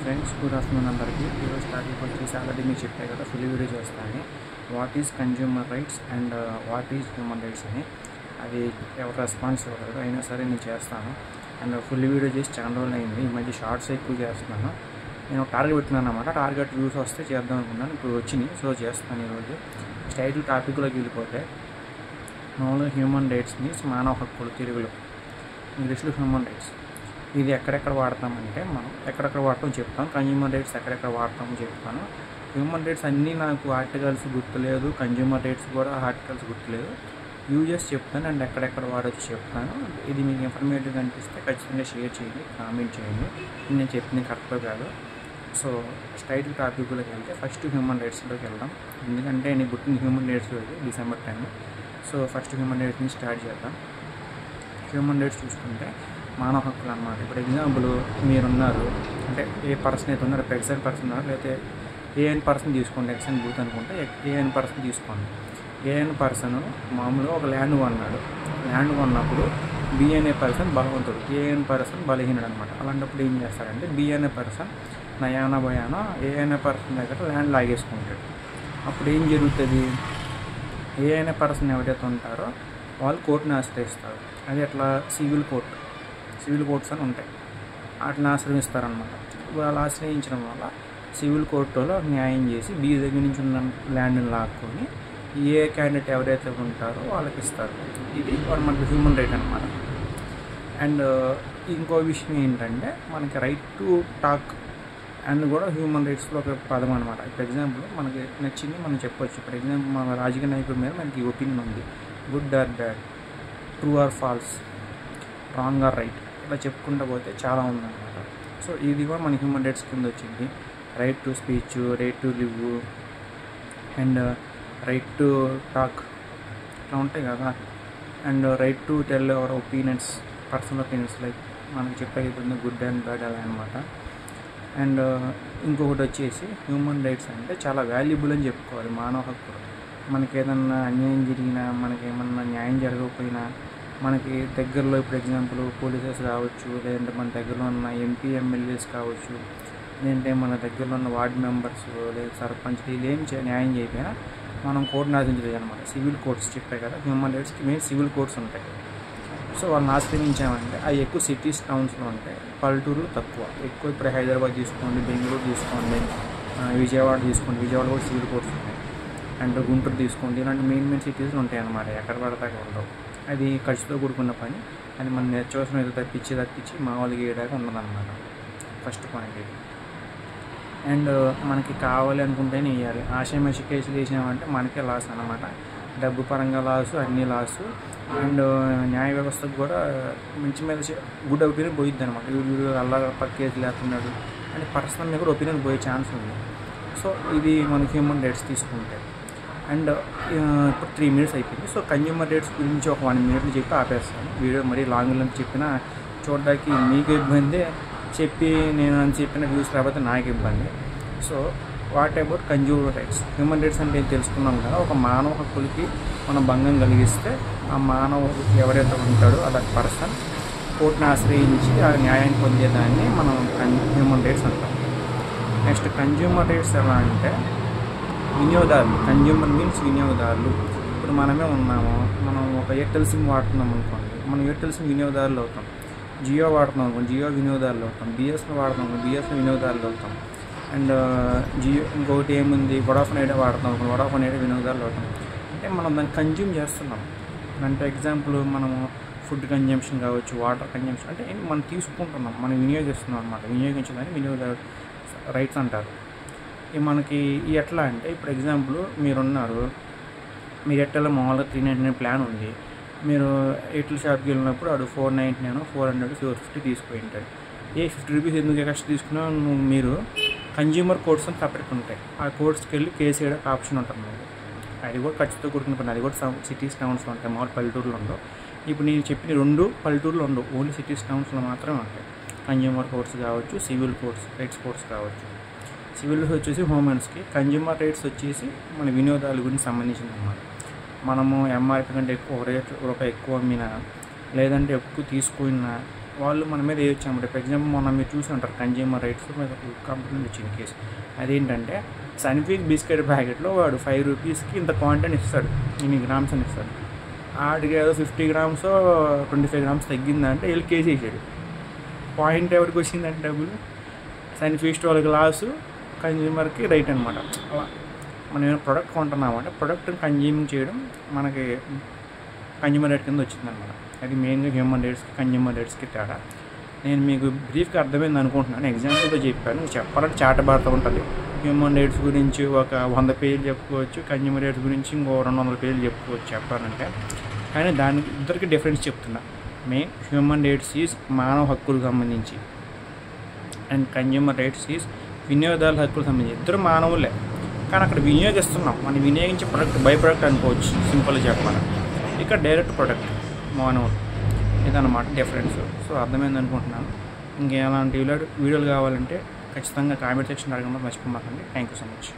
Friends, good afternoon అందరికీ. ఈరోజు topic వచ్చేసి ఆల్రెడీ మీకు చెప్పే కదా, ఫుల్ వీడియో చేస్తానని. What is consumer rights and what is human rights అని. అది ఎవరు రెస్పాన్స్ ఇవ్వలేదు, అయినా సరే నేను చేస్తాను. అండ్ ఫుల్ వీడియో చేసి చాలా రోజులు అయింది. ఈ మధ్య షార్ట్స్ ఎక్కువ చేస్తున్నాను. నేను టార్గెట్ పెట్టినాను అన్నమాట. టార్గెట్ వ్యూస్ వస్తే చేద్దాం అనుకున్నాను, ఇప్పుడు వచ్చినాయి. సో చేస్తాను ఈరోజు. స్టైల్ టాపిక్లోకి వెళ్ళిపోతే, మామూలుగా హ్యూమన్ రైట్స్ మీన్స్ మానవ హక్కులు, తెలుగులో ఇంగ్లీష్లో హ్యూమన్ రైట్స్. ఇది ఎక్కడెక్కడ వాడతామంటే, మనం ఎక్కడెక్కడ వాడతాం చెప్తాం. కన్జ్యూమర్ రైట్స్ ఎక్కడెక్కడ వాడతామో చెప్తాను. హ్యూమన్ రైట్స్ అన్నీ నాకు ఆర్టికల్స్ గుర్తులేదు, కన్జ్యూమర్ రైట్స్ కూడా ఆర్టికల్స్ గుర్తులేదు. యూజెస్ చెప్తాను అండ్ ఎక్కడెక్కడ వాడొచ్చు చెప్తాను. ఇది మీకు ఇన్ఫర్మేటివ్ అనిపిస్తే ఖచ్చితంగా షేర్ చేయండి, కామెంట్ చేయండి. నేను చెప్పింది కరెక్ట్గా కాదు. సో స్ట్రైట్ టాపిక్లోకి వెళ్తే ఫస్ట్ హ్యూమన్ రైట్స్లోకి వెళ్దాం. ఎందుకంటే నేను పుట్టిన హ్యూమన్ రైట్స్ రోజు డిసెంబర్ 10. సో ఫస్ట్ హ్యూమన్ రైట్స్ని స్టార్ట్ చేద్దాం. హ్యూమన్ రైట్స్ చూసుకుంటే మానవ హక్కులు అన్నమాట. ఇప్పుడు ఎగ్జాంపుల్, మీరున్నారు అంటే ఏ పర్సన్ అయితే ఉన్నారు, ఎక్సైన్ పర్సన్ ఉన్నారు, లేకపోతే ఏఎన్ పర్సన్ తీసుకోండి. ఎక్సైన్ బూత్ అనుకుంటే ఏఎన్ పర్సన్ తీసుకోండి. ఏఎన్ పర్సన్ మామూలుగా ఒక ల్యాండ్ కొన్నాడు. ల్యాండ్ కొన్నప్పుడు బి అనే పర్సన్ బలవంతుడు, ఏఎన్ పర్సన్ బలహీనుడు అనమాట. అలాంటప్పుడు ఏం చేస్తారంటే, బి అనే పర్సన్ నయానా భయానా ఏ అనే పర్సన్ దగ్గర ల్యాండ్ లాగేసుకుంటాడు. అప్పుడు ఏం జరుగుతుంది, ఏ అనే పర్సన్ ఎవరైతే ఉంటారో వాళ్ళు కోర్టుని ఆశ్రయిస్తారు. అది అట్లా సివిల్ కోర్ట్స్ అని ఉంటాయి, వాటిని ఆశ్రయిస్తారనమాట. వాళ్ళు ఆశ్రయించడం వల్ల సివిల్ కోర్టులో న్యాయం చేసి బీ దగ్గర నుంచి ఉన్న ల్యాండ్ని లాక్కొని ఏ క్యాండిడేట్ ఎవరైతే ఉంటారో వాళ్ళకి ఇస్తారు. ఇది మనకి హ్యూమన్ రైట్ అనమాట. అండ్ ఇంకో విషయం ఏంటంటే, మనకి రైట్ టు టాక్ అండ్ కూడా హ్యూమన్ రైట్స్లో ఒక పదం అనమాట. ఇప్పుడు ఎగ్జాంపుల్ మనకి నచ్చింది మనం చెప్పొచ్చు. ఇప్పుడు ఎగ్జాంపుల్ మన రాజకీయ నాయకుడి మీద మనకి ఒపీనియన్ ఉంది, good or bad, true or false, wrong or right, ఇలా చెప్పుకుంటూ పోతే చాలా ఉందన్నమాట. సో ఇది కూడా మన హ్యూమన్ రైట్స్ కింద వచ్చింది. Right to speech, right to live and right to talk, ఇట్లా ఉంటాయి కదా. And right to tell hour opinions, personal opinions, like మనకి చెప్పేది గుడ్ అండ్ బ్యాడ్ అలా అనమాట. అండ్ ఇంకొకటి వచ్చేసి హ్యూమన్ రైట్స్ అంటే చాలా వాల్యుబుల్ అని చెప్పుకోవాలి. మానవ హక్కులు, మనకి ఏదన్నా అన్యాయం జరిగినా, మనకి ఏమన్నా న్యాయం జరగకపోయినా, మనకి దగ్గరలో ఇప్పుడు ఎగ్జాంపుల్ పోలీసెస్ కావచ్చు, లేదంటే మన దగ్గరలో ఉన్న ఎంపీ ఎమ్మెల్యేస్ కావచ్చు, లేదంటే మన దగ్గరలో ఉన్న వార్డు మెంబర్స్ లేదా సర్పంచ్, వీళ్ళు ఏం న్యాయం చేయకపోయినా మనం కోర్టును ఆశ్రయించలేదు అనమాట. సివిల్ కోర్ట్స్ చెప్పాయి కదా, హ్యూమన్ రైట్స్కి మెయిన్ సివిల్ కోర్ట్స్ ఉంటాయి. సో వాళ్ళని ఆశ్రయించామంటే అవి ఎక్కువ సిటీస్, టౌన్స్లో ఉంటాయి, పల్లెటూరులో తక్కువ. ఎక్కువ ఇప్పుడు హైదరాబాద్ తీసుకోండి, బెంగళూరు తీసుకోండి, విజయవాడ తీసుకోండి, విజయవాడ కూడా సివిల్ కోర్ట్స్ ఉంటాయి. అండ్ గుంటూరు తీసుకోండి, ఇలాంటి మెయిన్ సిటీస్లో ఉంటాయి అన్నమాట. ఎక్కడ పడతాక ఉండవు. అది ఖర్చుతో కూడుకున్న పని. అది మనం నేర్చుకోవాల్సిన ఏదో తప్పించి మామూలుగా వేయడానికి ఉండదన్నమాట. ఫస్ట్ పాయింట్ ఇది. అండ్ మనకి కావాలి అనుకుంటేనే వేయాలి. ఆశయమేష కేసులు వేసామంటే మనకే లాస్ అన్నమాట. డబ్బు పరంగా లాసు, అన్నీ లాసు. అండ్ న్యాయ వ్యవస్థకు కూడా మంచి మీద గుడ్ ఒపీనియన్ పోయిద్ది అనమాట. వీడు అలా కేసు లేకున్నాడు అని పర్సనల్ మీద కూడా ఒపీనియన్ పోయే ఛాన్స్ ఉంది. సో ఇది మన హ్యూమన్ రైట్స్ తీసుకుంటే. అండ్ ఇప్పుడు 3 minutes అయిపోయింది. సో కన్జ్యూమర్ రైట్స్ గురించి ఒక 1 minute చెప్పి ఆపేస్తాను. వీడియో మరీ లాంగ్ లెంత్ చెప్పినా చూడడానికి మీకు ఇబ్బంది, చెప్పి నేను అని చెప్పిన వ్యూస్ లేకపోతే నాకు ఇబ్బంది. So what about consumer rights? Human rights అంటే ఏం తెలుసుకున్నాం కదా. ఒక మానవ హక్కులకి మనం భంగం కలిగిస్తే ఆ మానవుడు ఎవరైతే ఉంటాడో అలా పర్సన్ కోర్టుని ఆశ్రయించి ఆ న్యాయాన్ని పొందేదాన్ని మనం హ్యూమన్ రైట్స్ అంటాం. నెక్స్ట్ కన్జ్యూమర్ రైట్స్ ఎలా అంటే, వినియోగదారులు. కన్జ్యూమర్ మీన్స్ వినియోగదారులు. ఇప్పుడు మనమే ఉన్నాము, మనం ఒక ఎయిర్టెల్ సిమ్ వాడుతున్నాం అనుకోండి, మనం ఎయిర్టెల్ సిమ్ వినియోగదారులు అవుతాం. జియో వాడుతున్నాం అనుకోండి, జియో వినియోగదారులు అవుతాం. బిఎస్ఎన్ఎల్ వాడుతున్నాం అనుకోండి, బిఎస్ఎన్ఎల్ వినియోగదారులు అవుతాం. అండ్ జియో ఇంకొకటి ఏముంది, వొడాఫోన్ ఐడియా వాడుతున్నాం అనుకోండి, వొడాఫోన్ ఐడియా వినియోగదారులు అవుతాం. అంటే మనం దాన్ని కన్జ్యూమ్ చేస్తున్నాం. అంటే ఎగ్జాంపుల్, మనము ఫుడ్ కన్జంప్షన్ కావచ్చు, వాటర్ కన్జంప్షన్, అంటే మనం తీసుకుంటున్నాం, మనం వినియోగిస్తున్నాం అనమాట. వినియోగించడానికి వినియోగదారు రైట్స్ అంటారు. మనకి ఎట్లా అంటే, ఇప్పుడు ఎగ్జాంపుల్ మీరున్నారు, మీరు ఎట్లా మామూలుగా 399 ప్లాన్ ఉంది. మీరు ఎయిర్టెల్ షాప్కి వెళ్ళినప్పుడు అడు 499, 400, 450 తీసుకుంటాడు. ఏ 50 రూపీస్ ఎందుకు ఎక్స్ట్రా తీసుకున్నా మీరు కన్జ్యూమర్ కోర్ట్స్ అని సపరేట్ ఉంటాయి. ఆ కోర్ట్స్కి వెళ్ళి కేసు వేయడానికి ఆప్షన్ ఉంటుంది మీకు. అది కూడా ఖర్చుతో కూడుకున్న పని. అది కూడా సిటీస్, టౌన్స్లో ఉంటాయి, మామూలు పల్లెటూరులో ఉండవు. ఇప్పుడు నేను చెప్పిన 2 పల్లెటూరులో ఉండవు, ఓన్లీ సిటీస్, టౌన్స్లో మాత్రమే ఉంటాయి. కన్జ్యూమర్ కోర్ట్స్ కావచ్చు, సివిల్ కోర్ట్స్, రైట్స్ కోర్ట్స్ కావచ్చు. సివిల్ వచ్చేసి హ్యూమన్స్కి, కన్జ్యూమర్ రైట్స్ వచ్చేసి మన వినియోగదారుల గురించి సంబంధించింది అన్నమాట. మనము ఎంఆర్పి కంటే ఎక్కువ రూపాయి ఎక్కువ అమ్మినా, లేదంటే ఎక్కువ తీసుకున్నా వాళ్ళు మన మీద వేయొచ్చు అనమాట. ఫర్ ఎగ్జాంపుల్ మొన్న మీరు చూసి ఉంటారు కన్జ్యూమర్ రైట్స్ మీద కంప్లైంట్ వచ్చింది కేసు. అదేంటంటే సన్ఫీస్ట్ బిస్కెట్ ప్యాకెట్లో వాడు 5 రూపీస్కి ఇంత క్వాంటిటీ ఇస్తాడు, ఇన్ని గ్రామ్స్ అని ఇస్తాడు. ఆడికి ఏదో 50 గ్రామ్స్ 25 గ్రామ్స్ తగ్గిందంటే వీళ్ళు కేసు వేసాడు. పాయింట్ ఎవరికి వచ్చిందంటే డబ్బులు సన్ఫీస్ట్ వాళ్ళకి లాసు, కన్జ్యూమర్కి రైట్ అనమాట. అలా మనం ఏమైనా ప్రోడక్ట్ కొంటున్నామంటే ప్రోడక్ట్ని కన్జ్యూమింగ్ చేయడం మనకి కన్జ్యూమర్ రైట్ కింద వచ్చిందనమాట. అది మెయిన్గా హ్యూమన్ రైట్స్కి కన్జ్యూమర్ రైట్స్కి తేడా. నేను మీకు బ్రీఫ్గా అర్థమైంది అనుకుంటున్నాను. ఎగ్జాంపుల్తో చెప్పాను. చెప్పాలంటే చాటబారుతూ ఉంటుంది. హ్యూమన్ రైట్స్ గురించి ఒక 100 పేజీలు చెప్పుకోవచ్చు, కన్జ్యూమర్ రైట్స్ గురించి ఇంకో 200 పేజీలు చెప్పుకోవచ్చు చెప్పాలంటే. కానీ దానికి ఇద్దరికి డిఫరెన్స్ చెప్తున్నా. మెయిన్ హ్యూమన్ రైట్స్ ఈజ్ మానవ హక్కులకు సంబంధించి, అండ్ కన్జ్యూమర్ రైట్స్ ఈజ్ వినియోగదారుల హక్కులకు సంబంధించి. ఇద్దరు మానవులే, కానీ అక్కడ వినియోగిస్తున్నాం. మనం వినియోగించే ప్రొడక్ట్ బై ప్రొడక్ట్ అనుకోవచ్చు సింపుల్గా చెప్పాలి. ఇక్కడ డైరెక్ట్ ప్రొడక్ట్ మానవుడు. ఇదన్నమాట డిఫరెన్స్. సో అర్థమైంది అనుకుంటున్నాను. ఇంకేలాంటి వీడియోలు కావాలంటే ఖచ్చితంగా కామెంట్ సెక్షన్ అడగడం మర్చిపోమాకండి. Thank you so much.